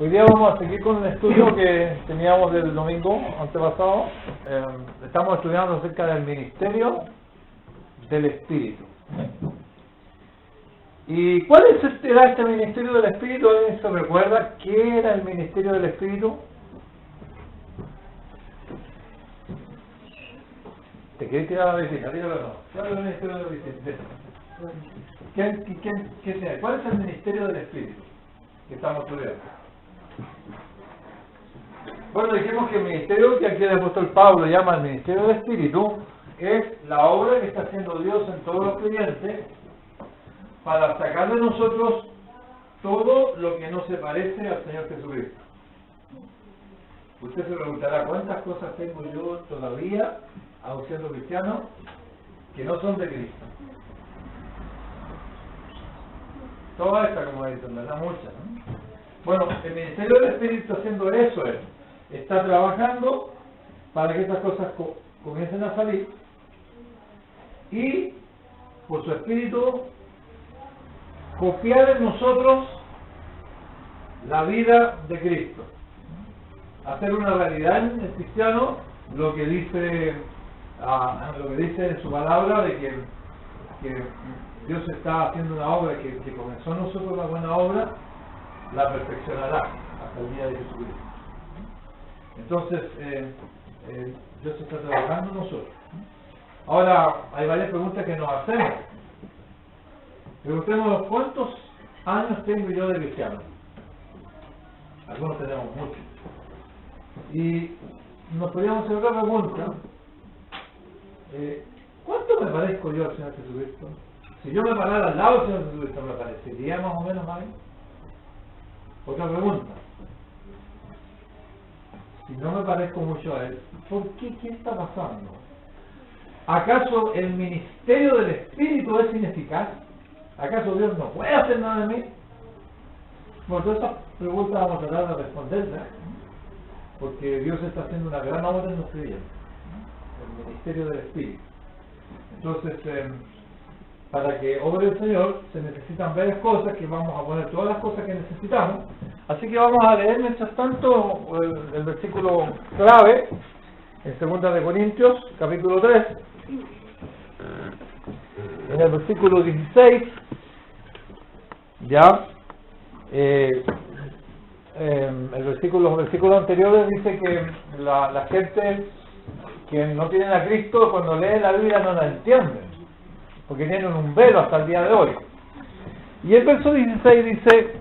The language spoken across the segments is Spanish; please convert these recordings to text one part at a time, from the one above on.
Hoy día vamos a seguir con un estudio que teníamos del domingo antepasado. Estamos estudiando acerca del ministerio del Espíritu. ¿Y cuál era este ministerio del Espíritu? ¿Alguien se recuerda qué era el ministerio del Espíritu? ¿Te querés tirar a la piscina? Dígalo o no. ¿Cuál es el ministerio del Espíritu? ¿Cuál es el ministerio del Espíritu que estamos estudiando? Bueno, dijimos que el ministerio que aquí el apóstol Pablo llama el ministerio del Espíritu es la obra que está haciendo Dios en todos los creyentes para sacar de nosotros todo lo que no se parece al Señor Jesucristo. Usted se preguntará, ¿cuántas cosas tengo yo todavía, aun siendo cristiano, que no son de Cristo? Todas estas, como dicen, ¿verdad? Muchas, ¿no? Bueno, el ministerio del Espíritu está haciendo eso, está trabajando para que estas cosas comiencen a salir y, por su Espíritu, copiar en nosotros la vida de Cristo, hacer una realidad en el cristiano lo que dice en su palabra de que Dios está haciendo una obra que comenzó en nosotros, la buena obra, la perfeccionará hasta el día de Jesucristo. Entonces, Dios está trabajando en nosotros. Ahora, hay varias preguntas que nos hacemos. Preguntémonos, ¿cuántos años tengo yo de cristiano? Algunos tenemos muchos. Y nos podríamos hacer otra pregunta. ¿Cuánto me parezco yo al Señor Jesucristo? Si yo me parara al lado del Señor Jesucristo, ¿me parecería más o menos a él? Otra pregunta. Si no me parezco mucho a él, ¿por qué? ¿Qué está pasando? ¿Acaso el ministerio del Espíritu es ineficaz? ¿Acaso Dios no puede hacer nada de mí? Bueno, todas estas preguntas vamos a tratar de responderlas, porque Dios está haciendo una gran obra en los creyentes, el ministerio del Espíritu. Entonces, para que obre el Señor, se necesitan varias cosas, que vamos a poner todas las cosas que necesitamos. Así que vamos a leer mientras tanto el versículo clave en 2 de Corintios, capítulo 3. En el versículo 16, ya, los versículos anteriores dice que la gente que no tienen a Cristo, cuando leen la Biblia no la entienden, porque tienen un velo hasta el día de hoy. Y el verso 16 dice: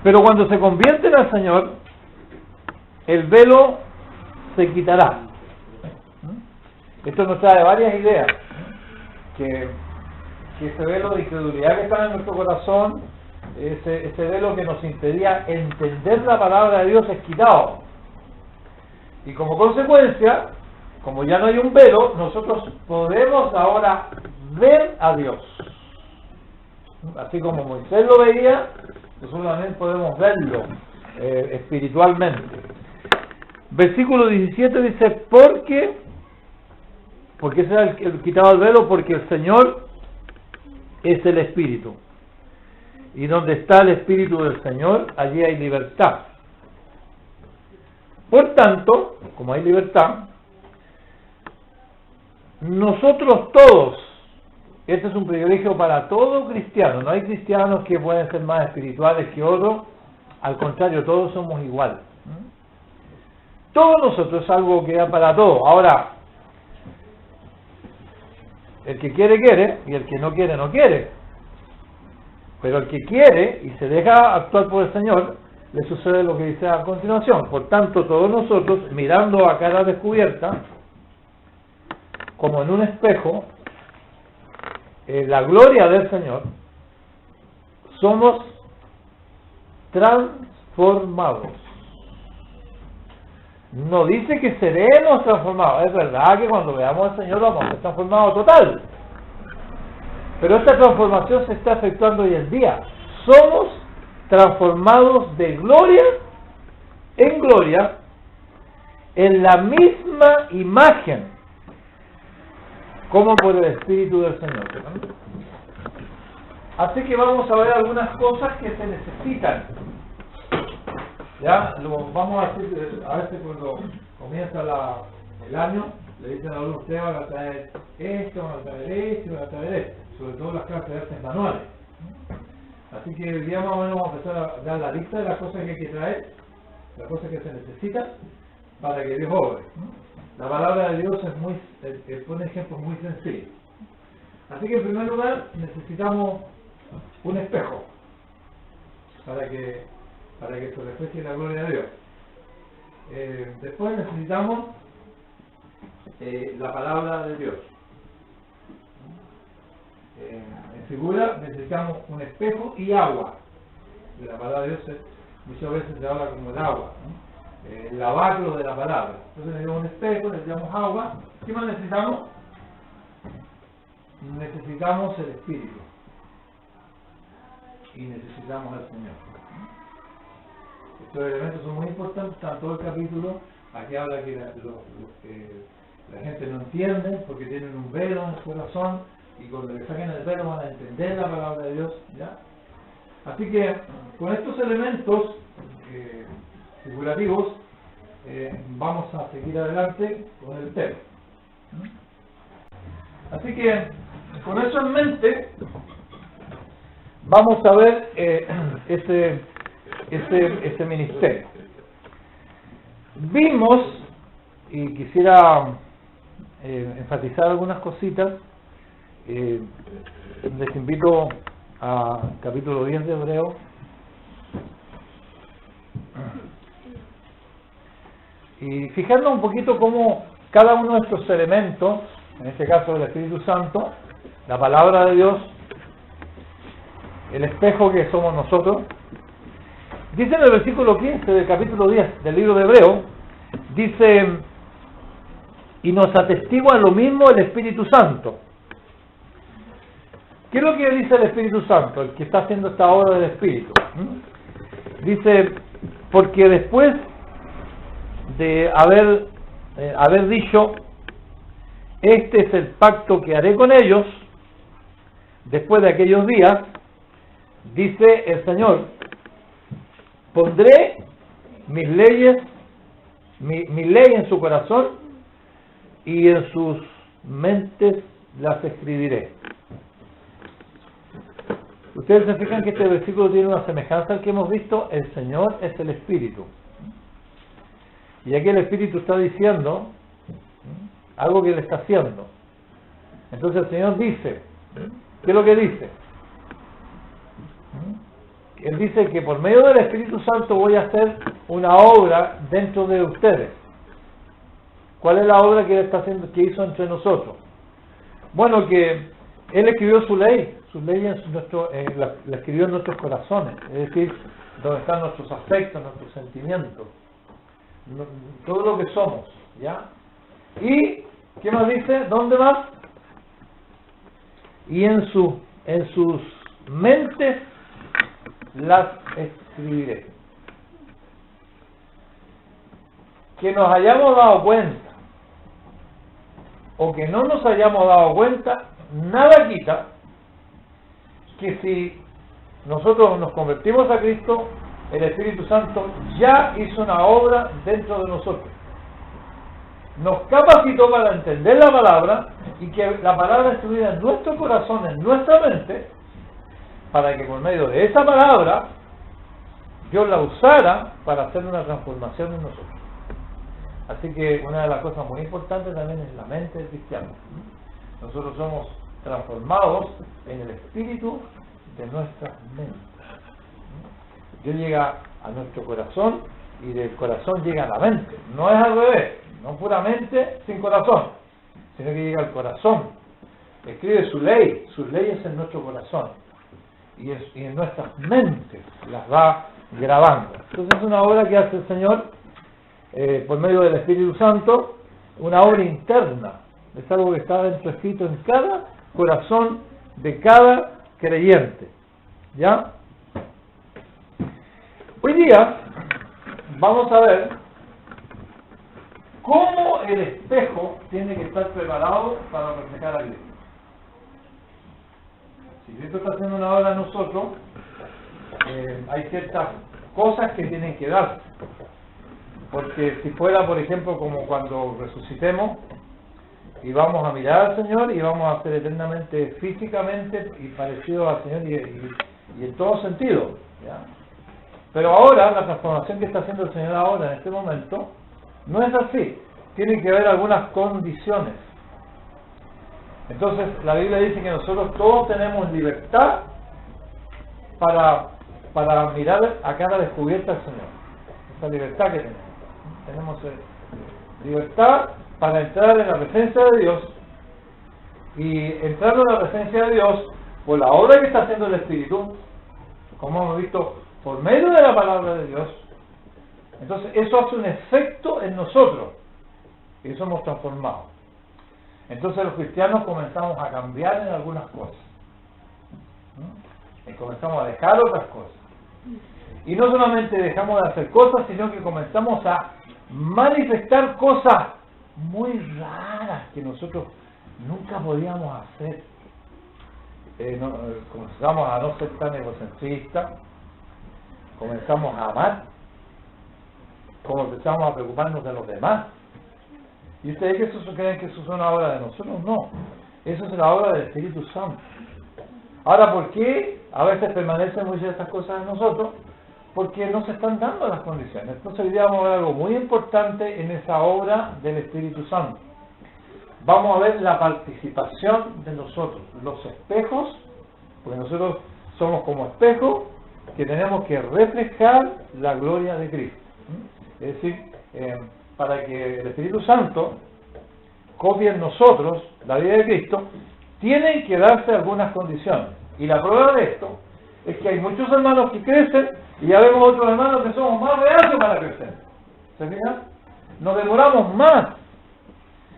pero cuando se convierten al Señor, el velo se quitará. Esto nos trae varias ideas, que ese velo de incredulidad que está en nuestro corazón, ese velo que nos impedía entender la palabra de Dios, es quitado. Y como consecuencia, como ya no hay un velo, nosotros podemos ahora ver a Dios. Así como Moisés lo veía, nosotros también podemos verlo espiritualmente. Versículo 17 dice: porque ese era el quitado el velo, porque el Señor es el Espíritu, y donde está el Espíritu del Señor, allí hay libertad. Por tanto, como hay libertad, nosotros todos, este es un privilegio para todo cristiano, no hay cristianos que pueden ser más espirituales que otros, al contrario, todos somos iguales. Todos nosotros, es algo que da para todos. Ahora, el que quiere, quiere, y el que no quiere, no quiere. Pero el que quiere y se deja actuar por el Señor, le sucede lo que dice a continuación. Por tanto, todos nosotros, mirando a cara descubierta, como en un espejo, la gloria del Señor, somos transformados. No dice que seremos transformados. Es verdad que cuando veamos al Señor vamos a ser transformados total. Pero esta transformación se está efectuando hoy en día. Somos transformados de gloria en gloria en la misma imagen, como por el Espíritu del Señor. Así que vamos a ver algunas cosas que se necesitan Ya lo vamos a hacer a veces cuando comienza el año, le dicen a uno, usted va a traer esto, va a traer esto, va a traer esto, sobre todo las clases de artes manuales. Así que el día más o menos vamos a empezar a dar la lista de las cosas que hay que traer, las cosas que se necesitan para que Dios obre. La palabra de Dios pone ejemplos muy sencillos. Así que en primer lugar necesitamos un espejo para que se refleje la gloria de Dios. Después necesitamos la palabra de Dios. En figura necesitamos un espejo y agua. La palabra de Dios muchas veces se habla como el agua, ¿no? El lavacro de la palabra. Entonces necesitamos un espejo, necesitamos agua. ¿Qué más necesitamos? Necesitamos el Espíritu y necesitamos al Señor. Estos elementos son muy importantes, está en todo el capítulo. Aquí habla que la gente no entiende porque tienen un velo en su corazón y cuando le saquen el velo van a entender la palabra de Dios, ¿ya? Así que con estos elementos figurativos vamos a seguir adelante con el tema. Así que con eso en mente vamos a ver ese ministerio. Vimos, y quisiera enfatizar algunas cositas, les invito a capítulo 10 de Hebreo. Y fijarnos un poquito cómo cada uno de estos elementos, en este caso el Espíritu Santo, la palabra de Dios, el espejo que somos nosotros, dice en el versículo 15 del capítulo 10 del libro de Hebreo, dice, y nos atestigua lo mismo el Espíritu Santo. ¿Qué es lo que dice el Espíritu Santo, el que está haciendo esta obra del Espíritu? Dice, porque después de haber dicho, este es el pacto que haré con ellos, después de aquellos días, dice el Señor, pondré mis leyes, mi ley en su corazón y en sus mentes las escribiré. Ustedes se fijan que este versículo tiene una semejanza al que hemos visto. El Señor es el Espíritu. Y aquí el Espíritu está diciendo algo que Él está haciendo. Entonces el Señor dice, ¿qué es lo que dice? Él dice que por medio del Espíritu Santo voy a hacer una obra dentro de ustedes. ¿Cuál es la obra que Él está haciendo, que hizo entre nosotros? Bueno, que Él escribió su ley la escribió en nuestros corazones, es decir, donde están nuestros afectos, nuestros sentimientos, todo lo que somos, ¿ya? Y, ¿qué más dice? ¿Dónde más? Y en sus mentes las escribiré. Que nos hayamos dado cuenta o que no nos hayamos dado cuenta, nada quita que si nosotros nos convertimos a Cristo, el Espíritu Santo ya hizo una obra dentro de nosotros. Nos capacitó para entender la palabra y que la palabra estuviera en nuestro corazón, en nuestra mente, para que por medio de esa palabra Dios la usara para hacer una transformación en nosotros. Así que una de las cosas muy importantes también es la mente del cristiano. Nosotros somos transformados en el espíritu de nuestras mentes. Dios llega a nuestro corazón y del corazón llega a la mente. No es al revés, no puramente sin corazón, sino que llega al corazón. Escribe su ley, sus leyes en nuestro corazón y en nuestras mentes las va grabando. Entonces es una obra que hace el Señor por medio del Espíritu Santo, una obra interna. Es algo que está dentro escrito en cada corazón de cada creyente. ¿Ya? Hoy día vamos a ver cómo el espejo tiene que estar preparado para reflejar a Cristo. Si Cristo está haciendo una obra en nosotros, hay ciertas cosas que tienen que darse. Porque si fuera, por ejemplo, como cuando resucitemos y vamos a mirar al Señor y vamos a ser eternamente físicamente y parecidos al Señor y en todo sentido, ¿ya? Pero ahora, la transformación que está haciendo el Señor ahora, en este momento, no es así. Tiene que haber algunas condiciones. Entonces, la Biblia dice que nosotros todos tenemos libertad para mirar a cara descubierta al Señor. Esa libertad que tenemos. Tenemos libertad para entrar en la presencia de Dios, y entrando en la presencia de Dios por la obra que está haciendo el Espíritu, como hemos visto, por medio de la palabra de Dios. Entonces eso hace un efecto en nosotros y somos transformados. Entonces los cristianos comenzamos a cambiar en algunas cosas, y comenzamos a dejar otras cosas, y no solamente dejamos de hacer cosas, sino que comenzamos a manifestar cosas muy raras que nosotros nunca podíamos hacer. Comenzamos a no ser tan egocentristas, comenzamos a amar, comenzamos a preocuparnos de los demás. ¿Y ustedes que eso creen que eso es una obra de nosotros? No, eso es la obra del Espíritu Santo. Ahora, ¿por qué a veces permanecen muchas de estas cosas en nosotros? Porque no se están dando las condiciones. Entonces hoy día vamos a ver algo muy importante en esa obra del Espíritu Santo. Vamos a ver la participación de nosotros, los espejos, porque nosotros somos como espejos que tenemos que reflejar la gloria de Cristo. Es decir, para que el Espíritu Santo copie en nosotros la vida de Cristo, tienen que darse algunas condiciones. Y la prueba de esto es que hay muchos hermanos que crecen y ya vemos otros hermanos que somos más reacios para crecer. ¿Se fijan? Nos demoramos más.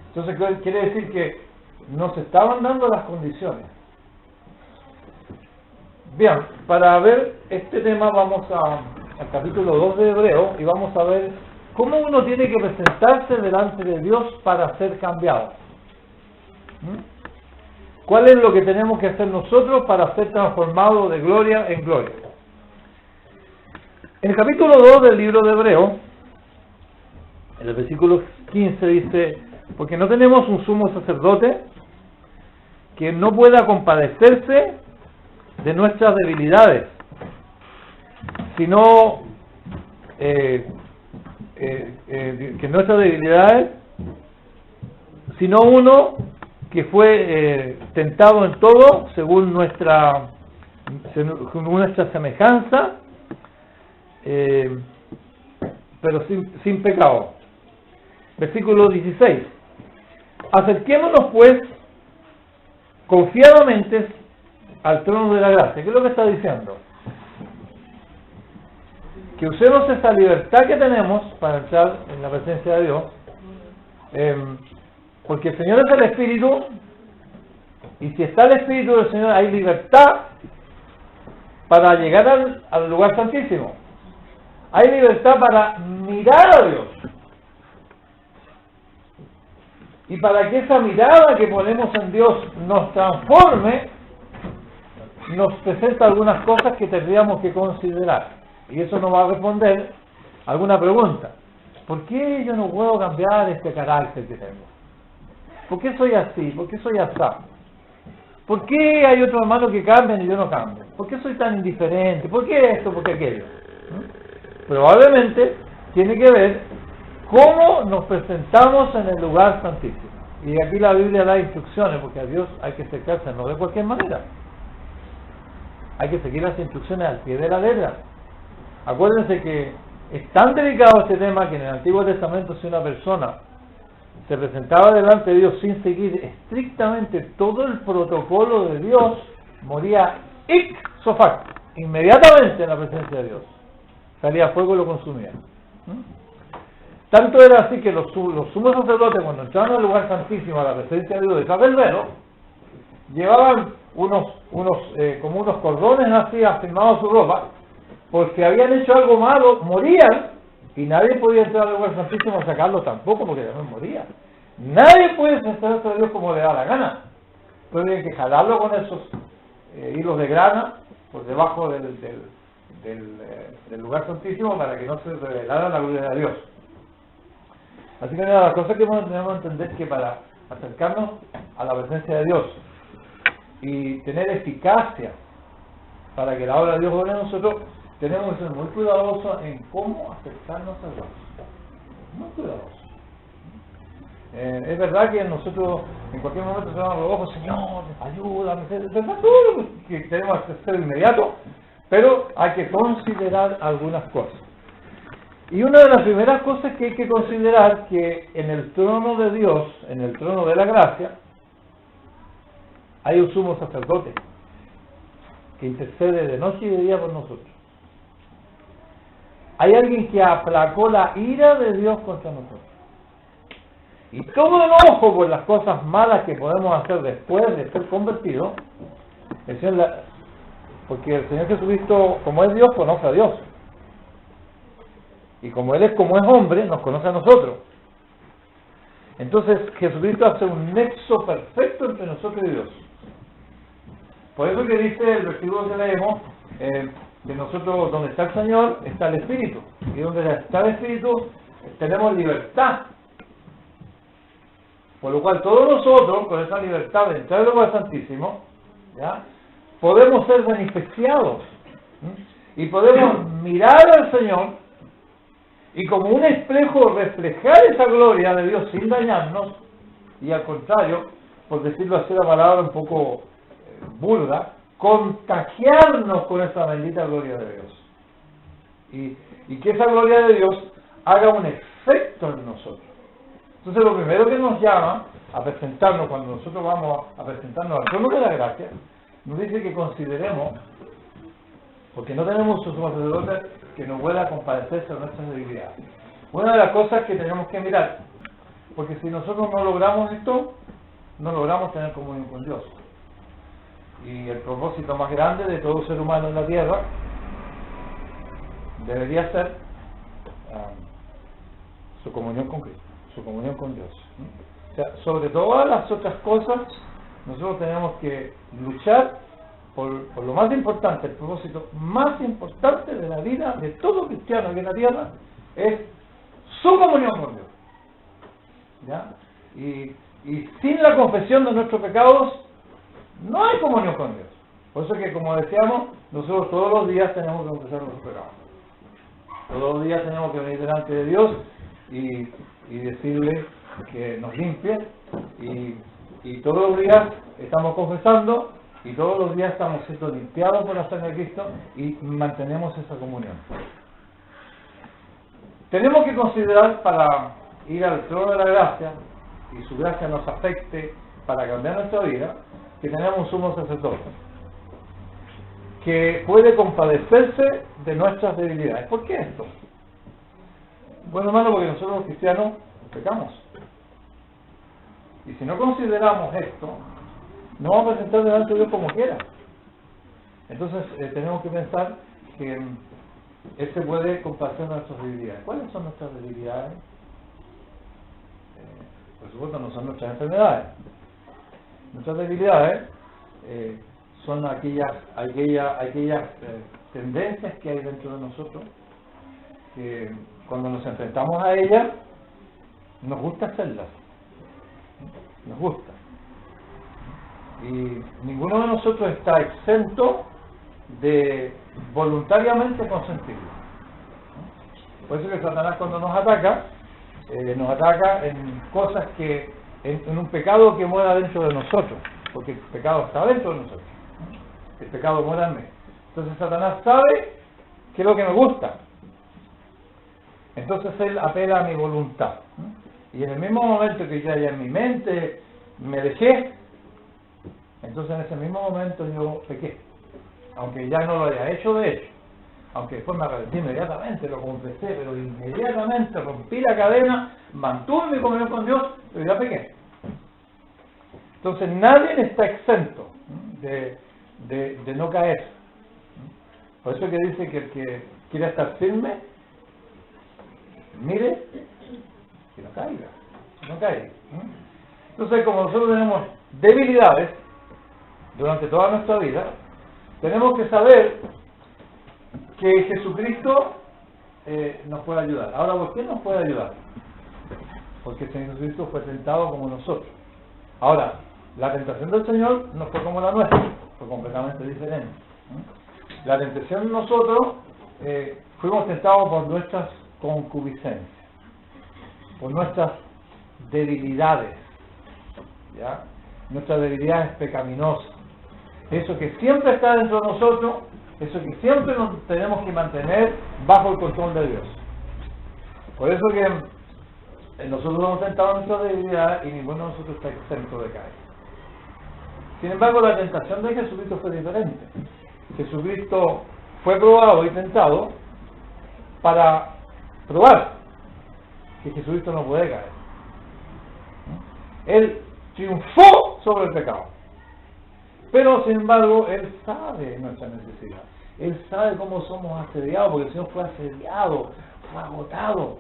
Entonces quiere decir que no se estaban dando las condiciones. Bien, para ver este tema vamos al capítulo 2 de Hebreo y vamos a ver cómo uno tiene que presentarse delante de Dios para ser cambiado. ¿Cuál es lo que tenemos que hacer nosotros para ser transformados de gloria en gloria? En el capítulo 2 del libro de Hebreo, en el versículo 15 dice: porque no tenemos un sumo sacerdote que no pueda compadecerse de nuestras debilidades, sino que nuestras debilidades, sino uno que fue tentado en todo según nuestra semejanza, pero sin pecado. Versículo 16: acerquémonos pues confiadamente al trono de la gracia. ¿Qué es lo que está diciendo? Que usemos esta libertad que tenemos para entrar en la presencia de Dios, porque el Señor es el Espíritu, y si está el Espíritu del Señor hay libertad para llegar al lugar santísimo. Hay libertad para mirar a Dios. Y para que esa mirada que ponemos en Dios nos transforme, nos presenta algunas cosas que tendríamos que considerar. Y eso nos va a responder alguna pregunta. ¿Por qué yo no puedo cambiar este carácter que tengo? ¿Por qué soy así? ¿Por qué soy así? ¿Por qué hay otros hermanos que cambian y yo no cambio? ¿Por qué soy tan indiferente? ¿Por qué esto? ¿Por qué aquello? Probablemente tiene que ver cómo nos presentamos en el lugar santísimo. Y aquí la Biblia da instrucciones, porque a Dios hay que acercarse no de cualquier manera. Hay que seguir las instrucciones al pie de la letra. Acuérdense que es tan delicado este tema que en el Antiguo Testamento, si una persona se presentaba delante de Dios sin seguir estrictamente todo el protocolo de Dios, moría ipso facto, inmediatamente en la presencia de Dios. Salía fuego y lo consumía. Tanto era así que los sumos sacerdotes, cuando entraban al lugar santísimo, a la presencia de Dios, detrás del velo, llevaban como unos cordones así afirmados su ropa, porque habían hecho algo malo, morían, y nadie podía entrar al lugar santísimo a sacarlo tampoco, porque también moría. Nadie puede presentarse a Dios como le da la gana. Pueden que jalarlo con esos hilos de grana por debajo del lugar santísimo para que no se revelara la gloria de Dios. Así que una de las cosas que tenemos que entender es que para acercarnos a la presencia de Dios y tener eficacia para que la obra de Dios obre en nosotros, tenemos que ser muy cuidadosos en cómo acercarnos a Dios. Muy cuidadosos. Es verdad que nosotros en cualquier momento cerramos los ojos, Señor, ayúdame, es verdad todo lo que tenemos que hacer de inmediato, pero hay que considerar algunas cosas. Y una de las primeras cosas que hay que considerar que en el trono de Dios, en el trono de la gracia, hay un sumo sacerdote que intercede de noche y de día por nosotros. Hay alguien que aplacó la ira de Dios contra nosotros. Y todo enojo por las cosas malas que podemos hacer después de ser convertidos, porque el Señor Jesucristo, como es Dios, conoce a Dios. Y como Él es como es hombre, nos conoce a nosotros. Entonces Jesucristo hace un nexo perfecto entre nosotros y Dios. Por eso que dice el versículo que leemos, que nosotros, donde está el Señor, está el Espíritu. Y donde está el Espíritu, tenemos libertad. Por lo cual todos nosotros, con esa libertad de entrar en el lugar santísimo, ¿ya?, podemos ser beneficiados. Y podemos mirar al Señor y como un espejo reflejar esa gloria de Dios sin dañarnos, y al contrario, por decirlo así la palabra un poco burda, contagiarnos con esa bendita gloria de Dios. Y que esa gloria de Dios haga un efecto en nosotros. Entonces lo primero que nos llama a presentarnos, cuando nosotros vamos a presentarnos al trono de la gracia, nos dice que consideremos, porque no tenemos un sacerdote que nos pueda compadecerse de nuestras debilidades. Una de las cosas que tenemos que mirar, porque si nosotros no logramos esto, no logramos tener comunión con Dios. Y el propósito más grande de todo ser humano en la tierra debería ser su comunión con Cristo, su comunión con Dios. O sea, sobre todas las otras cosas, nosotros tenemos que luchar por lo más importante, el propósito más importante de la vida de todo cristiano aquí en la tierra es su comunión con Dios. ¿Ya? Y sin la confesión de nuestros pecados no hay comunión con Dios. Por eso que, como decíamos, nosotros todos los días tenemos que confesar nuestros pecados. Todos los días tenemos que venir delante de Dios y decirle que nos limpie, y todos los días estamos confesando, y todos los días estamos siendo limpiados por la sangre de Cristo y mantenemos esa comunión. Tenemos que considerar, para ir al trono de la gracia y su gracia nos afecte para cambiar nuestra vida, que tenemos un sumo sacerdote que puede compadecerse de nuestras debilidades. ¿Por qué esto? Bueno, hermano, porque nosotros los cristianos pecamos. Y si no consideramos esto, no vamos a presentar delante de Dios como quiera. Entonces tenemos que pensar que Él se puede compadecer de nuestras debilidades. ¿Cuáles son nuestras debilidades? Por supuesto no son nuestras enfermedades. Nuestras debilidades son aquellas tendencias que hay dentro de nosotros, que cuando nos enfrentamos a ellas nos gusta hacerlas, nos gusta, y ninguno de nosotros está exento de voluntariamente consentirlo. Por eso que Satanás, cuando nos ataca en cosas que en un pecado que mora dentro de nosotros, porque el pecado está dentro de nosotros, el pecado mora en mí. Entonces Satanás sabe qué es lo que me gusta, entonces él apela a mi voluntad, y en el mismo momento que ya en mi mente me dejé, entonces en ese mismo momento yo pequé, aunque ya no lo haya hecho de hecho, aunque después me arrepentí inmediatamente, lo confesé, pero inmediatamente rompí la cadena, mantuve mi comunión con Dios, pero ya pequé. Entonces nadie está exento de no caer. Por eso que dice que el que quiera estar firme, mire que no caiga, no caiga. Entonces, como nosotros tenemos debilidades durante toda nuestra vida, tenemos que saber que Jesucristo nos puede ayudar. Ahora, ¿por qué nos puede ayudar? Porque el Señor Jesucristo fue tentado como nosotros. Ahora, la tentación del Señor no fue como la nuestra, fue completamente diferente. La tentación de nosotros fuimos tentados por nuestras concupiscencias, por nuestras debilidades, ¿ya? Nuestras debilidades pecaminosas, eso que siempre está dentro de nosotros, eso que siempre nos tenemos que mantener bajo el control de Dios. Por eso que nosotros hemos tentado nuestra debilidad y ninguno de nosotros está exento de caer. Sin embargo, la tentación de Jesucristo fue diferente. Jesucristo fue probado y tentado para probar que Jesucristo no puede caer. Él triunfó sobre el pecado. Pero, sin embargo, Él sabe nuestra necesidad. Él sabe cómo somos asediados, porque el Señor fue asediado, fue agotado.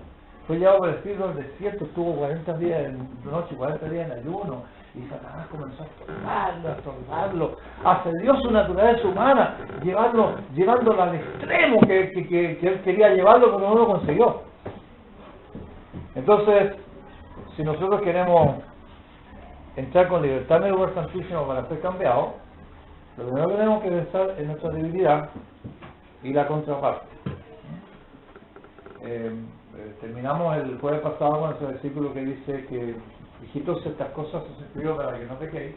Fue llevado por el Espíritu al desierto, estuvo 40 días en noche y 40 días en ayuno. Y Satanás comenzó a torturarlo, asedió su naturaleza humana, llevándolo al extremo que él quería llevarlo, pero no lo consiguió. Entonces, si nosotros queremos entrar con libertad en el lugar santísimo para ser cambiados, lo primero que tenemos que pensar es nuestra debilidad y la contraparte. Terminamos el jueves pasado con ese versículo que dice que hijitos, estas cosas os escribo para que no pequéis,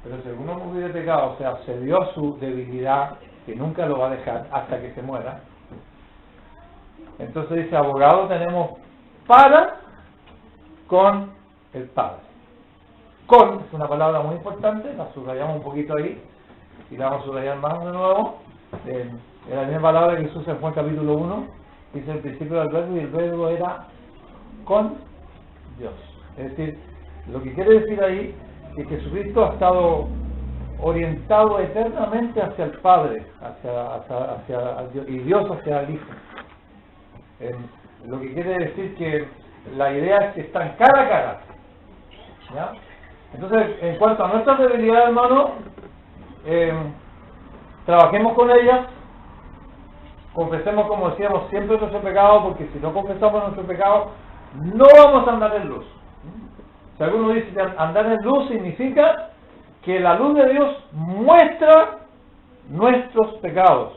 pero si alguno hubiera pecado, o sea, cedió a su debilidad, que nunca lo va a dejar hasta que se muera, entonces dice, abogado tenemos para con el Padre. Con es una palabra muy importante, la subrayamos un poquito ahí y la vamos a subrayar más de nuevo. Es la misma palabra que Jesús en Juan capítulo 1, dice el principio del verbo, y el verbo era con Dios. Es decir, lo que quiere decir ahí es que Jesucristo ha estado orientado eternamente hacia el Padre, hacia Dios, y Dios hacia el Hijo. Lo que quiere decir que la idea es que están cara a cara, ¿ya? Entonces, en cuanto a nuestras debilidades, hermano, trabajemos con ellas, confesemos, como decíamos, siempre nuestro pecado, porque si no confesamos nuestro pecado, no vamos a andar en luz. Si alguno dice que andar en luz significa que la luz de Dios muestra nuestros pecados,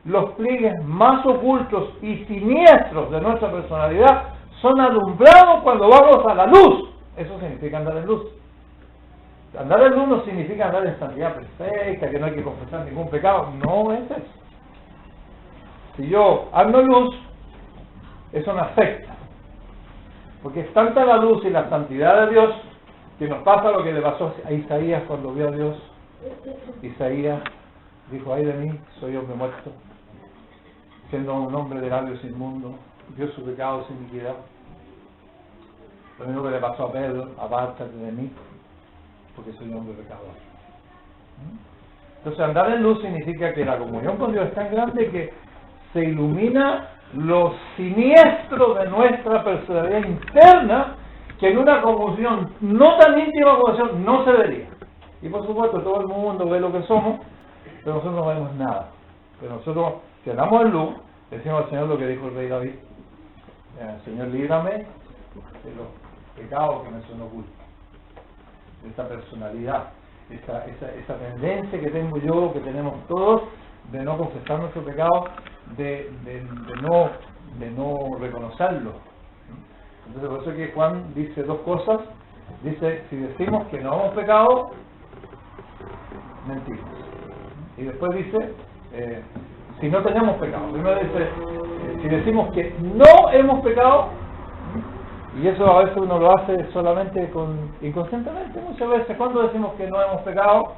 los pliegues más ocultos y siniestros de nuestra personalidad son alumbrados cuando vamos a la luz. Eso significa andar en luz. Andar en luz no significa andar en santidad perfecta, que no hay que confesar ningún pecado. No es eso. Si yo ando en luz, eso me afecta. Porque es tanta la luz y la santidad de Dios que nos pasa lo que le pasó a Isaías cuando vio a Dios. Isaías dijo, ay de mí, soy hombre muerto, siendo un hombre de labios inmundos, vio su pecado sin iniquidad. Lo mismo que le pasó a Pedro, apártate de mí, porque soy un hombre pecador. Entonces, andar en luz significa que la comunión con Dios es tan grande que se ilumina lo siniestro de nuestra personalidad interna, que en una comunión no tan íntima como esa no se vería. Y por supuesto, todo el mundo ve lo que somos, pero nosotros no vemos nada. Pero nosotros, si andamos en luz, decimos al Señor lo que dijo el rey David: Señor, líbrame de los pecados que me son ocultos, de esta personalidad, esa tendencia que tengo yo, que tenemos todos, de no confesar nuestro pecado, de no reconocerlo. Entonces, por eso que Juan dice dos cosas. Dice, si decimos que no hemos pecado, mentimos. Y después dice, si no tenemos pecado. Primero dice, si decimos que no hemos pecado, y eso a veces uno lo hace solamente inconscientemente, muchas veces. Cuando decimos que no hemos pecado,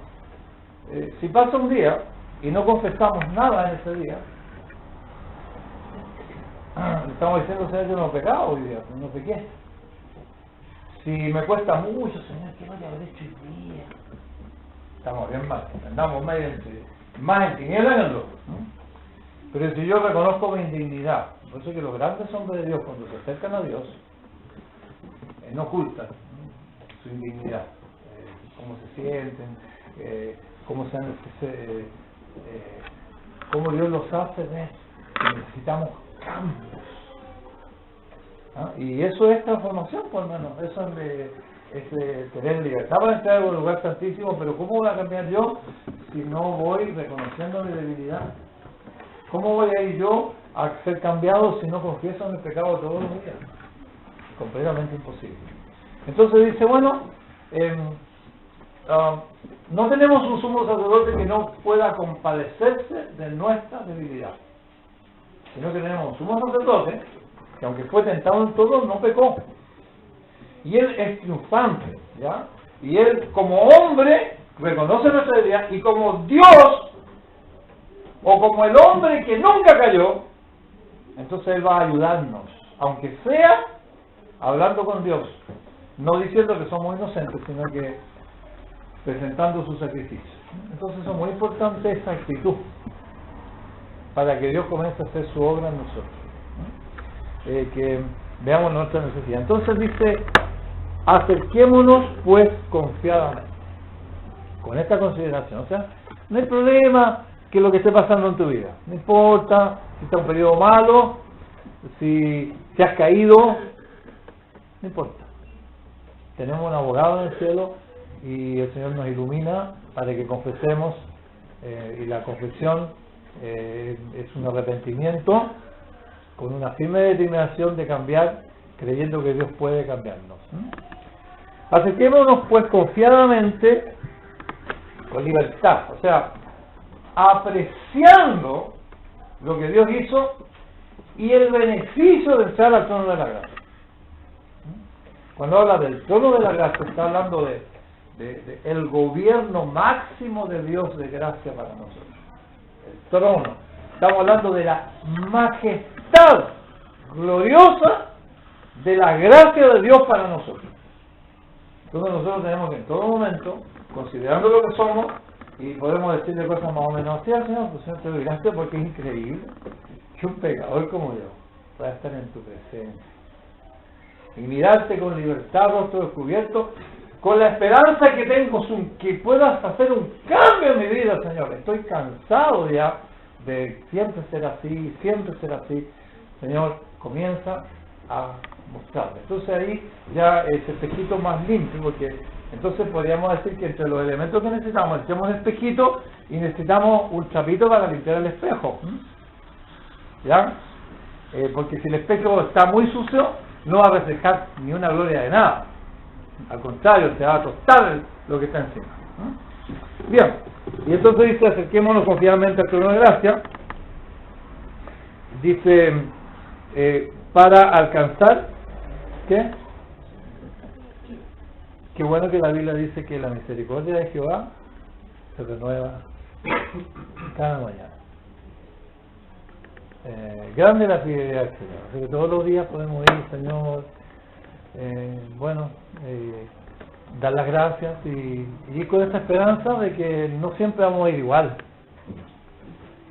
si pasa un día y no confesamos nada en ese día, estamos diciendo, Señor, yo no he pecado hoy día, no pequé. Si me cuesta mucho, Señor, ¿qué voy a haber hecho hoy día? Estamos bien mal, andamos más en tinieblas en luz. Pero si yo reconozco mi indignidad, por eso que los grandes hombres de Dios, cuando se acercan a Dios, no ocultan su indignidad, cómo se sienten, cómo cómo Dios los hace, ¿ves? Que necesitamos cambios. ¿Ah? Y eso es transformación, por hermano. Eso es de tener libertad para entrar en un lugar santísimo, pero ¿cómo voy a cambiar yo si no voy reconociendo mi debilidad? ¿Cómo voy a ir yo a ser cambiado si no confieso mi pecado todos los días? Completamente imposible. Entonces dice, bueno, no tenemos un sumo sacerdote que no pueda compadecerse de nuestra debilidad, sino que tenemos un sumo sacerdote que aunque fue tentado en todo, no pecó. Y él es triunfante, ¿ya? Y él como hombre reconoce nuestra debilidad, y como Dios, o como el hombre que nunca cayó, entonces él va a ayudarnos, aunque sea hablando con Dios, no diciendo que somos inocentes, sino que presentando su sacrificio. Entonces es muy importante esa actitud para que Dios comience a hacer su obra en nosotros, que veamos nuestra necesidad. Entonces dice, acerquémonos pues confiadamente, con esta consideración. O sea, no hay problema que lo que esté pasando en tu vida, no importa si está un periodo malo, si has caído, no importa. Tenemos un abogado en el cielo y el Señor nos ilumina para que confesemos, y la confesión es un arrepentimiento con una firme determinación de cambiar, creyendo que Dios puede cambiarnos. Acerquémonos pues confiadamente, con libertad, o sea, apreciando lo que Dios hizo y el beneficio de entrar al trono de la gracia. Cuando habla del trono de la gracia, está hablando de el gobierno máximo de Dios de gracia para nosotros. El trono. Estamos hablando de la majestad gloriosa de la gracia de Dios para nosotros. Entonces nosotros tenemos que en todo momento, considerando lo que somos, y podemos decirle cosas más o menos, sí, Señor, pues Señor, te doy gracias porque es increíble que un pecador como yo pueda estar en tu presencia y mirarte con libertad, rostro descubierto, con la esperanza que tengo que puedas hacer un cambio en mi vida, Señor. Estoy cansado ya de siempre ser así, Señor, comienza a mostrarme. Entonces ahí ya el espejito más limpio, porque entonces podríamos decir que entre los elementos que necesitamos un espejito y necesitamos un trapito para limpiar el espejo. ¿Ya? Porque si el espejo está muy sucio, no va a reflejar ni una gloria de nada. Al contrario, se va a tostar lo que está encima. Bien, y entonces dice, acerquémonos confiadamente al trono de gracia. Dice, para alcanzar, ¿qué? Qué bueno que la Biblia dice que la misericordia de Jehová se renueva cada mañana. Grande la fidelidad del Señor. Así que todos los días podemos ir, Señor, dar las gracias y ir con esta esperanza de que no siempre vamos a ir igual,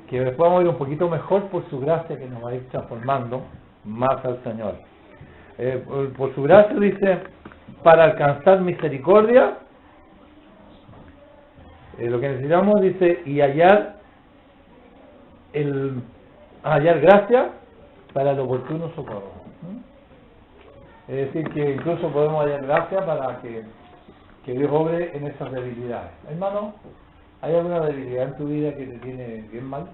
que después vamos a ir un poquito mejor por su gracia que nos va a ir transformando más al Señor. Por su gracia dice, para alcanzar misericordia, lo que necesitamos dice, y hallar gracia para el oportuno socorro. Es decir, que incluso podemos hallar gracia para que Dios obre en esas debilidades. Hermano, ¿hay alguna debilidad en tu vida que te tiene bien mal?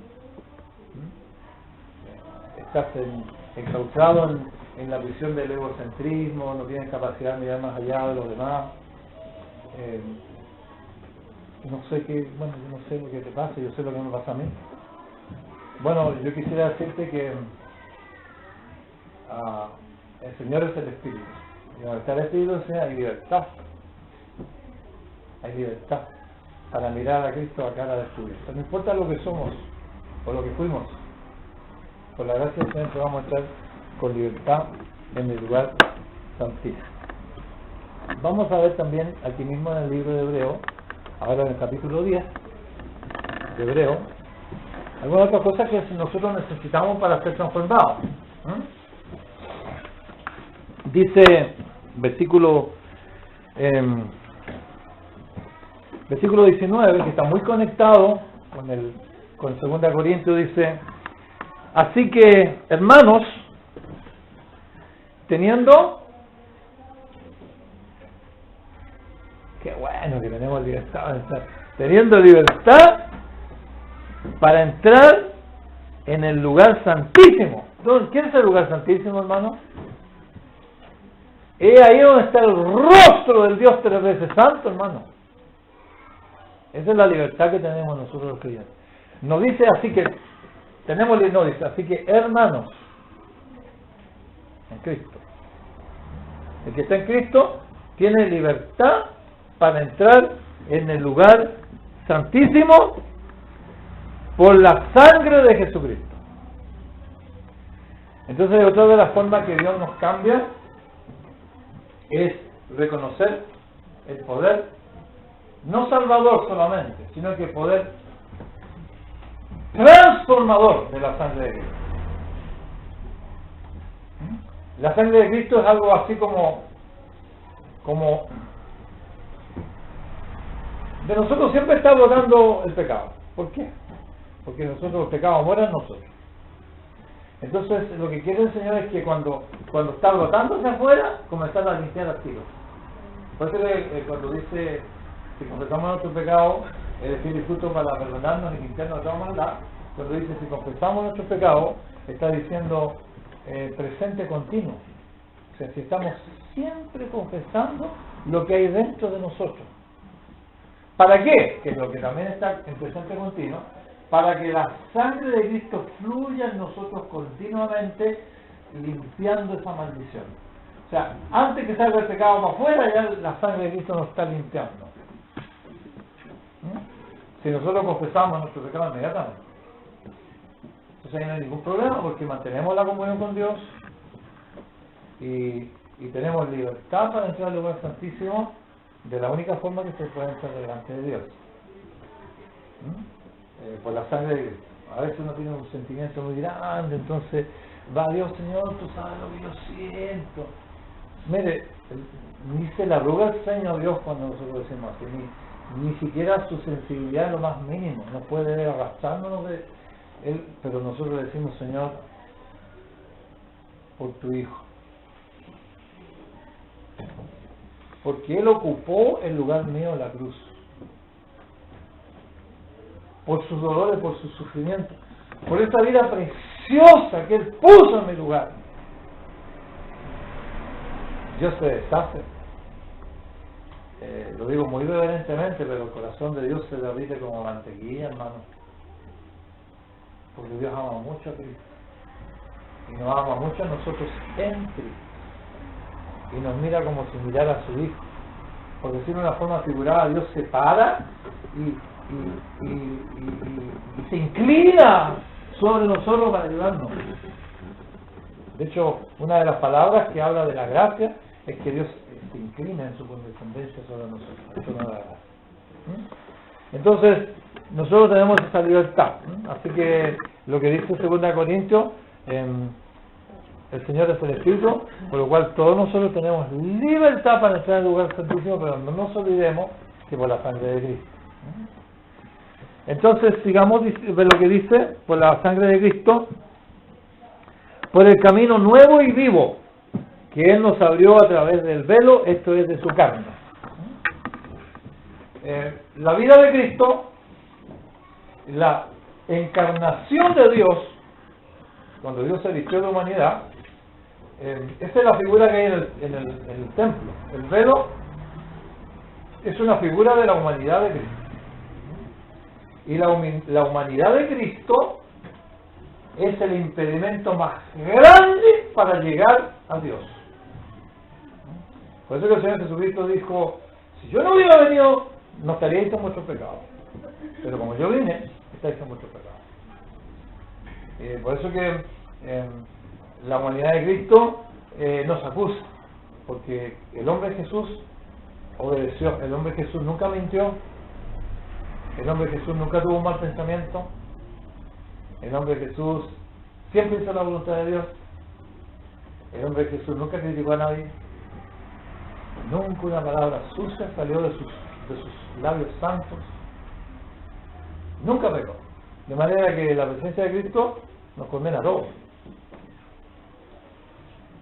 ¿Estás encauzado en la visión del egocentrismo? ¿No tienes capacidad de mirar más allá de los demás? No sé qué, bueno, yo no sé lo que te pasa, yo sé lo que me pasa a mí. Bueno, yo quisiera decirte que el Señor es el Espíritu. Y donde está el Espíritu hay libertad. Hay libertad para mirar a Cristo a cara descubierta. No importa lo que somos o lo que fuimos. Por la gracia del Señor vamos a estar con libertad en el lugar santísimo. Vamos a ver también aquí mismo en el libro de Hebreo, ahora en el capítulo 10 de Hebreo, algunas otras cosas que nosotros necesitamos para ser transformados. Dice versículo 19, que está muy conectado con el con 2 Corintios, dice: así que, hermanos, teniendo, qué bueno que tenemos libertad, teniendo libertad para entrar en el lugar santísimo. ¿Quién es el lugar santísimo, hermano? Es ahí donde está el rostro del Dios 3 veces santo, hermano. Esa es la libertad que tenemos nosotros los creyentes. Nos dice así que no dice así que, hermanos, en Cristo. El que está en Cristo tiene libertad para entrar en el lugar santísimo por la sangre de Jesucristo. Entonces, otra de las formas que Dios nos cambia es reconocer el poder, no salvador solamente, sino que poder transformador de la sangre de Cristo. La sangre de Cristo es algo así como de nosotros siempre está brotando el pecado. ¿Por qué? Porque nosotros los pecados mueren en nosotros. Entonces lo que quiere el Señor es que cuando está brotando hacia afuera, comenzar a limpiar al tiro. Por eso cuando dice, si confesamos nuestro pecado, es fiel y justo para perdonarnos y limpiarnos de toda maldad. Cuando dice, si confesamos nuestro pecado, está diciendo presente continuo. O sea, si estamos siempre confesando lo que hay dentro de nosotros. ¿Para qué? Que es lo que también está en presente continuo, para que la sangre de Cristo fluya en nosotros continuamente, limpiando esa maldición. O sea, antes que salga el pecado para afuera, ya la sangre de Cristo nos está limpiando. Si nosotros confesamos nuestro pecado inmediatamente, entonces ahí no hay ningún problema, porque mantenemos la comunión con Dios y tenemos libertad para entrar al lugar santísimo de la única forma que se puede entrar delante de Dios. Por la sangre de Cristo. A veces uno tiene un sentimiento muy grande, entonces va Dios, Señor, tú sabes lo que yo siento. Mire, ni se le arruga el ceño a Dios cuando nosotros decimos así, ni siquiera su sensibilidad es lo más mínimo, no puede arrastrarnos de Él, pero nosotros decimos, Señor, por tu Hijo. Porque Él ocupó el lugar mío en la cruz. Por sus dolores, por sus sufrimientos, por esta vida preciosa que Él puso en mi lugar. Dios se deshace. Lo digo muy reverentemente, pero el corazón de Dios se derrite como mantequilla, hermano. Porque Dios ama mucho a Cristo. Y nos ama mucho a nosotros en Cristo. Y nos mira como si mirara a su Hijo. Por decirlo de una forma figurada, Dios se para y se inclina sobre nosotros para ayudarnos. De hecho, una de las palabras que habla de la gracia es que Dios se inclina en su condescendencia sobre nosotros. Eso no es la gracia. Entonces, nosotros tenemos esa libertad. Así que lo que dice 2 Corintios, el Señor es el Espíritu, por lo cual todos nosotros tenemos libertad para entrar al lugar santísimo, pero no nos olvidemos que por la sangre de Cristo. Entonces, sigamos de lo que dice, por la sangre de Cristo, por el camino nuevo y vivo que Él nos abrió a través del velo, esto es de su carne. La vida de Cristo, la encarnación de Dios, cuando Dios se vistió de humanidad, esa es la figura que hay en el templo. El velo es una figura de la humanidad de Cristo. Y la humanidad de Cristo es el impedimento más grande para llegar a Dios. Por eso que el Señor Jesucristo dijo, si yo no hubiera venido, no estaríais en vuestros pecados. Pero como yo vine, estáis en vuestros pecados. Por eso que la humanidad de Cristo nos acusa, porque el hombre Jesús obedeció, el hombre Jesús nunca mintió, el hombre Jesús nunca tuvo un mal pensamiento, el hombre Jesús siempre hizo la voluntad de Dios, el hombre Jesús nunca criticó a nadie, nunca una palabra sucia salió de sus labios santos, nunca pecó. De manera que la presencia de Cristo nos condena a todos.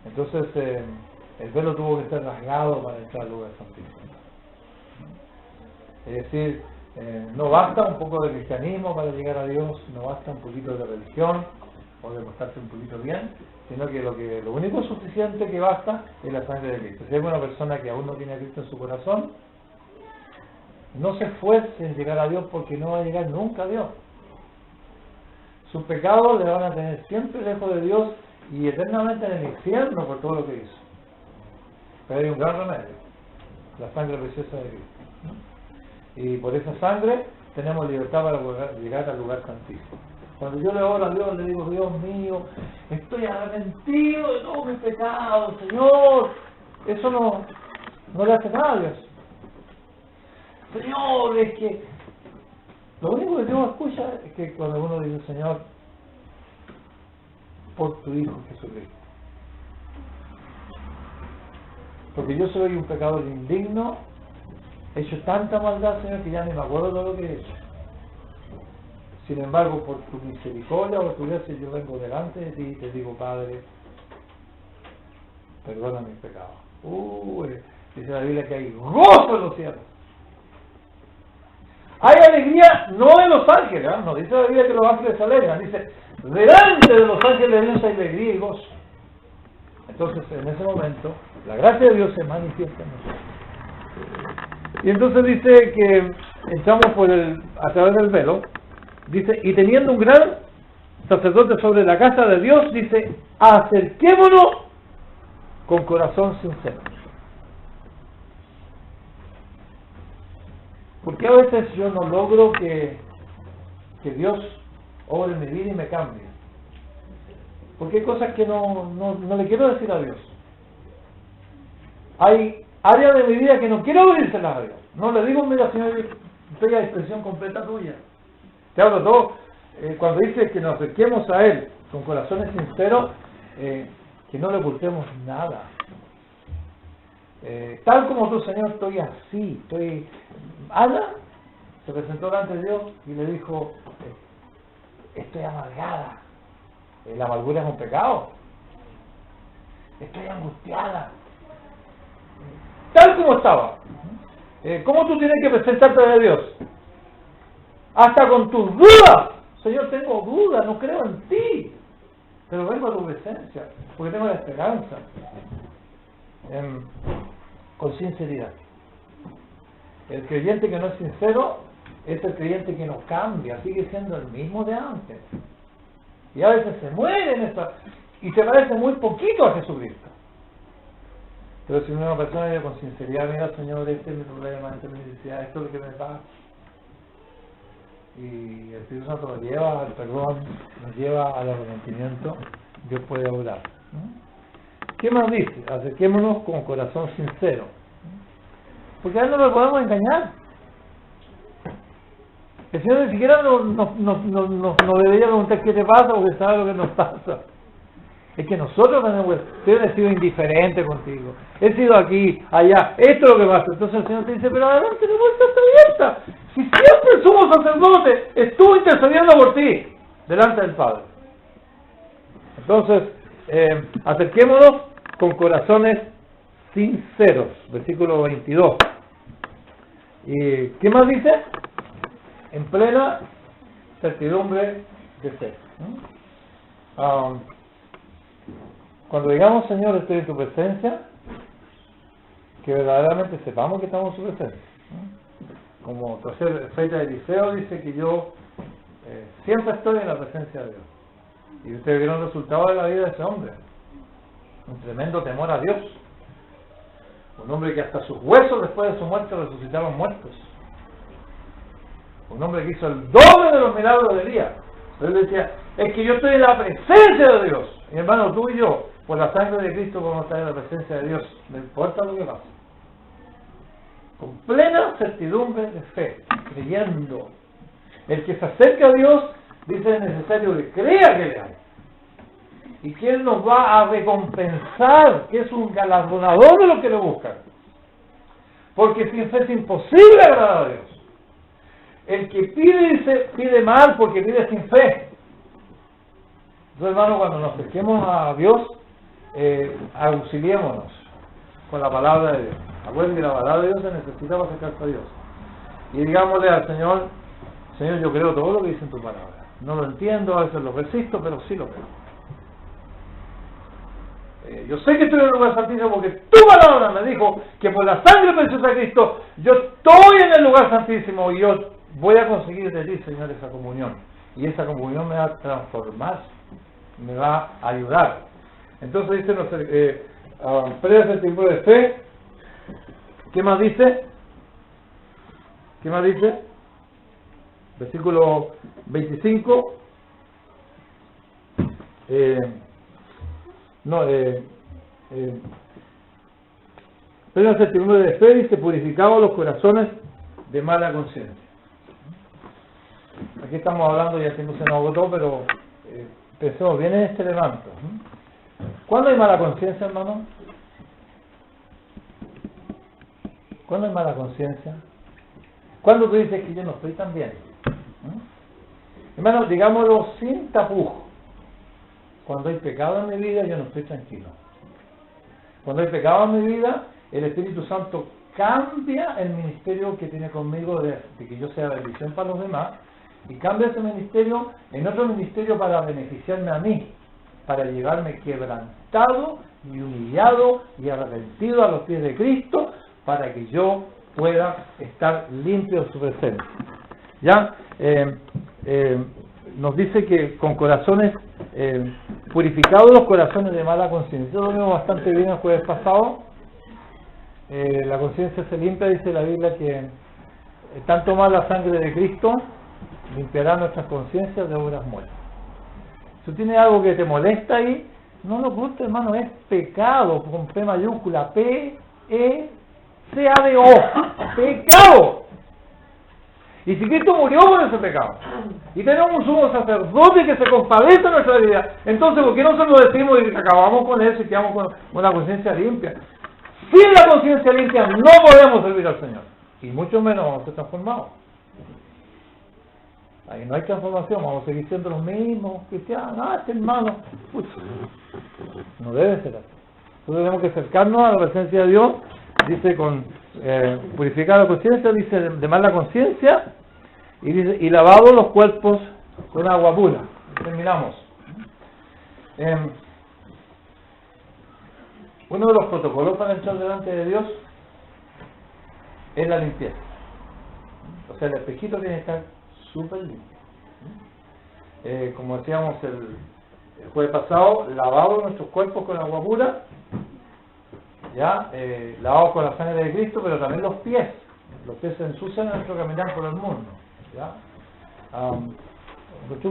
Entonces el velo tuvo que ser rasgado para entrar al lugar santísimo. Es decir, no basta un poco de cristianismo para llegar a Dios, no basta un poquito de religión o de mostrarse un poquito bien, sino que lo único suficiente que basta es la sangre de Cristo. Si hay una persona que aún no tiene a Cristo en su corazón, no se esfuerce en llegar a Dios, porque no va a llegar nunca a Dios. Sus pecados le van a tener siempre lejos de Dios y eternamente en el infierno por todo lo que hizo. Pero hay un gran remedio: la sangre preciosa de Cristo. Y por esa sangre tenemos libertad para llegar al lugar santísimo. Cuando yo le oro a Dios, le digo: Dios mío, estoy arrepentido de todos mis pecados, Señor. Eso no le hace nada a Dios. Señor, es que lo único que Dios escucha es que cuando uno dice: Señor, por tu Hijo Jesucristo. Porque yo soy un pecador indigno, he hecho tanta maldad, Señor, que ya ni me acuerdo de lo que he hecho. Sin embargo, por tu misericordia, por tu gracia, yo vengo delante de ti y te digo: Padre, perdona mis pecados. Dice la Biblia que hay gozo en los cielos. Hay alegría no en los ángeles, ¿eh? No dice la Biblia que los ángeles se alegran, dice: delante de los ángeles de Dios hay alegría y gozo. Entonces, en ese momento, la gracia de Dios se manifiesta en nosotros. Y entonces dice que entramos a través del velo, dice: y teniendo un gran sacerdote sobre la casa de Dios, dice: acerquémonos con corazón sincero. Porque a veces yo no logro que Dios obre en mi vida y me cambie. Porque hay cosas que no le quiero decir a Dios. Hay áreas de mi vida que no quiero abrirselas a Dios. No le digo: mira, Señor, estoy a disposición completa tuya. Te hablo todo. Cuando dice que nos acerquemos a Él con corazones sinceros, que no le ocultemos nada. Tal como tú, Señor, estoy así, Ana se presentó delante de Dios y le dijo: estoy amargada. La amargura es un pecado. Estoy angustiada. Tal como estaba. ¿Cómo tú tienes que presentarte a Dios? Hasta con tus dudas. Señor, tengo dudas, no creo en ti, pero vengo a tu presencia porque tengo la esperanza. Con sinceridad. El creyente que no es sincero es el creyente que no cambia, sigue siendo el mismo de antes. Y a veces se muere en esta, y se parece muy poquito a Jesucristo. Pero si una persona vive con sinceridad: mira, Señor, este es mi problema, esta es mi necesidad, esto es lo que me pasa. Y el Espíritu Santo nos lleva al perdón, nos lleva al arrepentimiento, Dios puede obrar. ¿Qué más dice? Acerquémonos con corazón sincero. Porque a Él no lo podemos engañar. El Señor ni siquiera nos debería preguntar: ¿qué te pasa? Porque sabe lo que nos pasa. Es que nosotros tenemos: Señor, he sido indiferente contigo, he sido aquí, allá, esto es lo que pasa. Entonces el Señor te dice: pero adelante, la puerta está abierta. Si siempre el sumo sacerdote estuvo intercediendo por ti delante del Padre. Entonces, acerquémonos con corazones sinceros. Versículo 22. ¿Y qué más dice? En plena certidumbre de fe. Cuando digamos: Señor, estoy en tu presencia, que verdaderamente sepamos que estamos en su presencia. Como tercer fecha de Eliseo dice que yo siempre estoy en la presencia de Dios. Y ustedes vieron el resultado de la vida de ese hombre: un tremendo temor a Dios. Un hombre que hasta sus huesos después de su muerte resucitaron muertos. Un hombre que hizo el doble de los milagros de Elías. Él decía: es que yo estoy en la presencia de Dios. Mi hermano, tú y yo, por la sangre de Cristo, podemos estar en la presencia de Dios, no importa lo que pase. Con plena certidumbre de fe, creyendo. El que se acerca a Dios, dice: es necesario que crea que le hay. Y que Él nos va a recompensar, que es un galardonador de los que lo buscan. Porque sin fe es imposible agradar a Dios. El que pide, dice, pide mal porque pide sin fe. Entonces, hermano, cuando nos acerquemos a Dios, auxiliémonos con la palabra de Dios. Acuérdense que la palabra de Dios se necesita para acercarse a Dios. Y digámosle al Señor, Señor, yo creo todo lo que dice en tu palabra. No lo entiendo, a veces lo resisto, pero sí lo creo. Yo sé que estoy en el lugar santísimo porque tu palabra me dijo que por la sangre preciosa de Cristo yo estoy en el lugar santísimo y yo voy a conseguir de ti, Señor, esa comunión. Y esa comunión me va a transformar, me va a ayudar. Entonces dice, predica el tiempo de fe. ¿Qué más dice? ¿Qué más dice? Versículo 25. Pero el testimonio de fe dice, purificados los corazones de mala conciencia. Aquí estamos hablando, ya tiempo se nos agotó, pero pensemos bien en este levanto. ¿Cuándo hay mala conciencia, hermano? ¿Cuándo hay mala conciencia? ¿Cuándo tú dices que yo no estoy tan bien? Hermano, digámoslo sin tapujo. Cuando hay pecado en mi vida, yo no estoy tranquilo. Cuando hay pecado en mi vida, el Espíritu Santo cambia el ministerio que tiene conmigo de que yo sea bendición para los demás, y cambia ese ministerio en otro ministerio para beneficiarme a mí, para llevarme quebrantado y humillado y arrepentido a los pies de Cristo, para que yo pueda estar limpio de su presencia. Ya nos dice que con corazones purificados, los corazones de mala conciencia. Eso lo vimos bastante bien el jueves pasado. La conciencia se limpia, dice la Biblia, que tanto más la sangre de Cristo limpiará nuestras conciencias de obras muertas. Si tú tienes algo que te molesta ahí, no lo ocultes, hermano, es pecado con P mayúscula, P-E-C-A-D-O, pecado. Y si Cristo murió por ese pecado, y tenemos un sumo sacerdote que se compadece de nuestra vida, entonces ¿por qué no se lo decimos y acabamos con eso y quedamos con una conciencia limpia? Sin la conciencia limpia no podemos servir al Señor, y mucho menos vamos a ser transformados. Ahí no hay transformación, vamos a seguir siendo los mismos cristianos. Este hermano, no debe ser así. Entonces tenemos que acercarnos a la presencia de Dios, dice con purificar la conciencia, dice de mala conciencia, y dice y lavado los cuerpos con agua pura. Terminamos. Uno de los protocolos para entrar delante de Dios es la limpieza. O sea, el espejito tiene que estar súper limpio. Como decíamos el jueves pasado, lavado nuestros cuerpos con agua pura, ya lavados con la sangre de Cristo, pero también los pies se ensucian en nuestro caminar por el mundo. ¿Ya? Un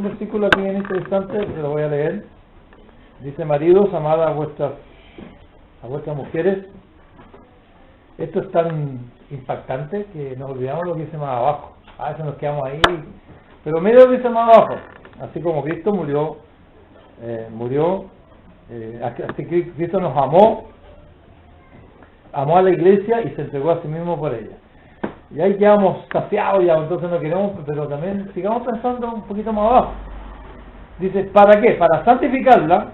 versículo aquí bien interesante, que lo voy a leer. Dice: maridos, amad a vuestras mujeres. Esto es tan impactante que nos olvidamos lo que dice más abajo. A veces nos quedamos ahí, pero mira lo que dice más abajo. Así como Cristo murió, así que Cristo nos amó a la iglesia y se entregó a sí mismo por ella. Y ahí quedamos saciados ya, entonces no queremos, pero también sigamos pensando un poquito más abajo. Dice, ¿para qué? Para santificarla,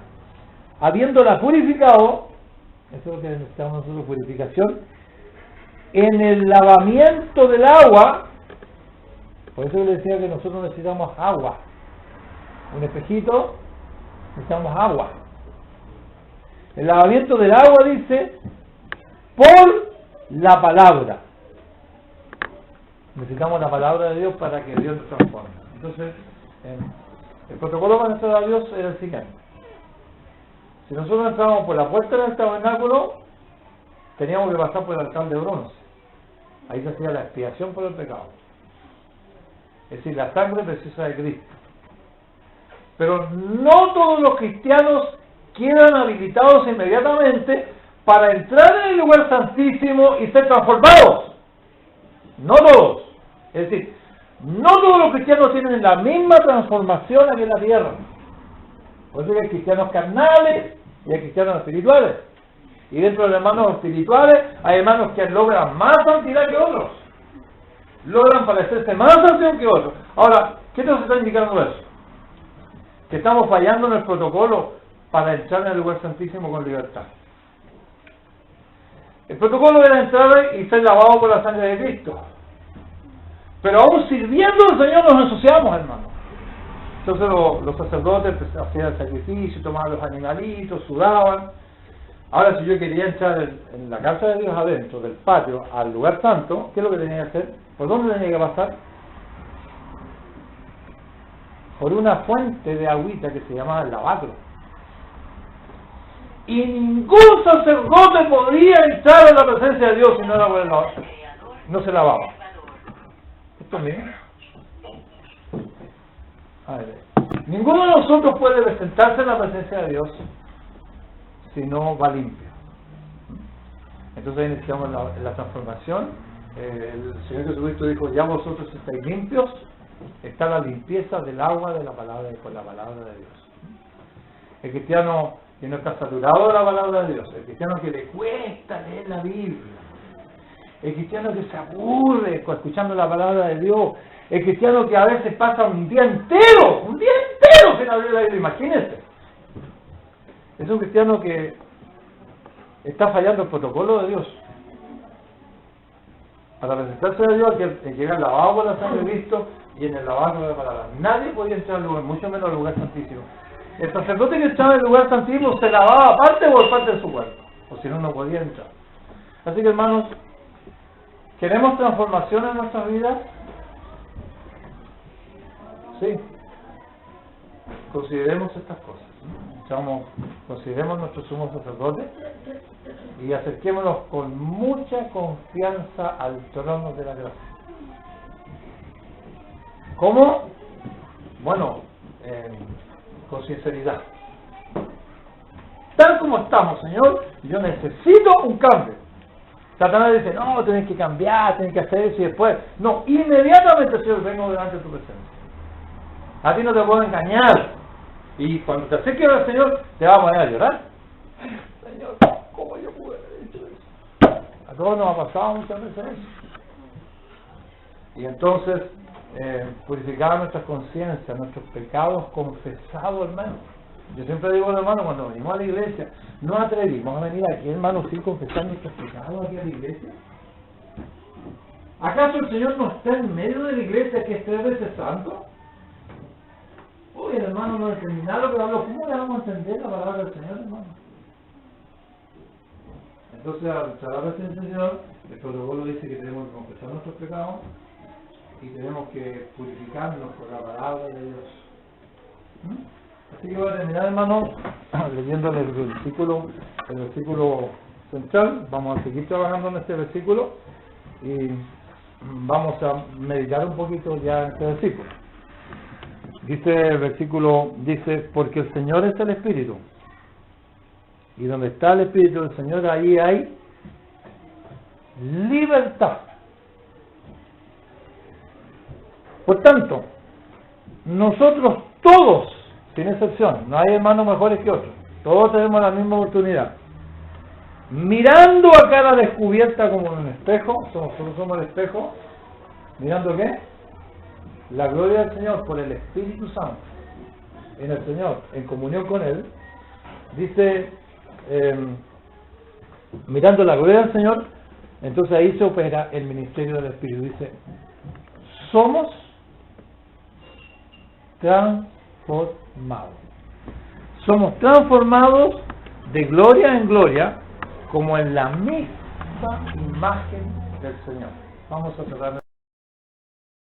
habiéndola purificado, eso es lo que necesitamos nosotros, purificación, en el lavamiento del agua. Por eso le decía que nosotros necesitamos agua. Un espejito, necesitamos agua. El lavamiento del agua dice, por la palabra. Necesitamos la palabra de Dios para que Dios nos transforme. Entonces, el protocolo para entrar a Dios era el siguiente. Si nosotros entramos por la puerta del tabernáculo, teníamos que pasar por el altar de bronce. Ahí se hacía la expiación por el pecado. Es decir, la sangre preciosa de Cristo. Pero no todos los cristianos quedan habilitados inmediatamente para entrar en el lugar santísimo y ser transformados. No todos. Es decir, no todos los cristianos tienen la misma transformación aquí en la tierra. Por eso hay cristianos carnales y hay cristianos espirituales. Y dentro de los hermanos espirituales hay hermanos que logran más santidad que otros. logran parecerse más a Dios que otros. Ahora, ¿qué nos está indicando eso? Que estamos fallando en el protocolo para entrar en el lugar santísimo con libertad. El protocolo era entrar y ser lavado por la sangre de Cristo. Pero aún sirviendo al Señor nos ensuciamos, hermano. Entonces los sacerdotes hacían el sacrificio, tomaban los animalitos, sudaban. Ahora, si yo quería entrar en la casa de Dios adentro, del patio, al lugar santo, ¿qué es lo que tenía que hacer? ¿Por dónde tenía que pasar? Por una fuente de agüita que se llamaba el lavacro. Y ningún sacerdote podía entrar en la presencia de Dios si no era por el lavacro. No se lavaba. Esto mismo. A ver. Ninguno de nosotros puede presentarse en la presencia de Dios si no va limpio. Entonces ahí iniciamos la transformación. El Señor Jesucristo dijo: ya vosotros estáis limpios. Está la limpieza del agua de la palabra y por la palabra de Dios. El cristiano que no está saturado de la palabra de Dios, el cristiano que le cuesta leer la Biblia, el cristiano que se aburre escuchando la palabra de Dios, el cristiano que a veces pasa un día entero sin abrir la Biblia, imagínense. Es un cristiano que está fallando el protocolo de Dios. Para presentarse a Dios hay que llegar lavado por la sangre de Cristo y en el lavado de la palabra. Nadie podía entrar al lugar, mucho menos al lugar santísimo. El sacerdote que estaba en el lugar santísimo se lavaba aparte o por parte de su cuerpo, o si no, no podía entrar. Así que, hermanos, ¿queremos transformación en nuestras vidas? Sí. Consideremos estas cosas. Consideremos nuestro sumo sacerdote y acerquémonos con mucha confianza al trono de la gracia. ¿Cómo? Bueno, con sinceridad. Tal como estamos, Señor, yo necesito un cambio. Satanás dice: no, tienes que cambiar, tienes que hacer eso y después. No, inmediatamente, Señor, vengo delante de tu presencia. A ti no te puedo engañar. Y cuando te acerques al Señor, te va a poner a llorar. Señor, ¿cómo yo pude haber hecho eso? A todos nos ha pasado muchas veces eso. Y entonces, purificar nuestras conciencias, nuestros pecados confesados, hermano. Yo siempre digo, hermano, cuando venimos a la iglesia, no atrevimos a venir aquí, hermano, sin confesar nuestros pecados aquí a la iglesia. ¿Acaso el Señor no está en medio de la iglesia que es 3 veces santo? Uy, el hermano no entendí nada lo que habló. ¿Cómo le vamos a entender la palabra del Señor, hermano? Entonces, al entrar a la presencia del Señor, el protocolo dice que tenemos que confesar nuestros pecados y tenemos que purificarnos por la palabra de Dios. Así que voy a terminar, hermano, leyéndole el versículo central. Vamos a seguir trabajando en este versículo y vamos a meditar un poquito ya en este versículo. Dice el versículo, porque el Señor es el Espíritu, y donde está el Espíritu del Señor, ahí hay libertad. Por tanto, nosotros todos, sin excepción, no hay hermanos mejores que otros, todos tenemos la misma oportunidad, mirando a cara descubierta como en un espejo, nosotros somos el espejo, mirando ¿qué? La gloria del Señor por el Espíritu Santo en el Señor, en comunión con Él. Dice, mirando la gloria del Señor, entonces ahí se opera el ministerio del Espíritu. Dice, somos transformados. Somos transformados de gloria en gloria, como en la misma imagen del Señor. Vamos a tratar de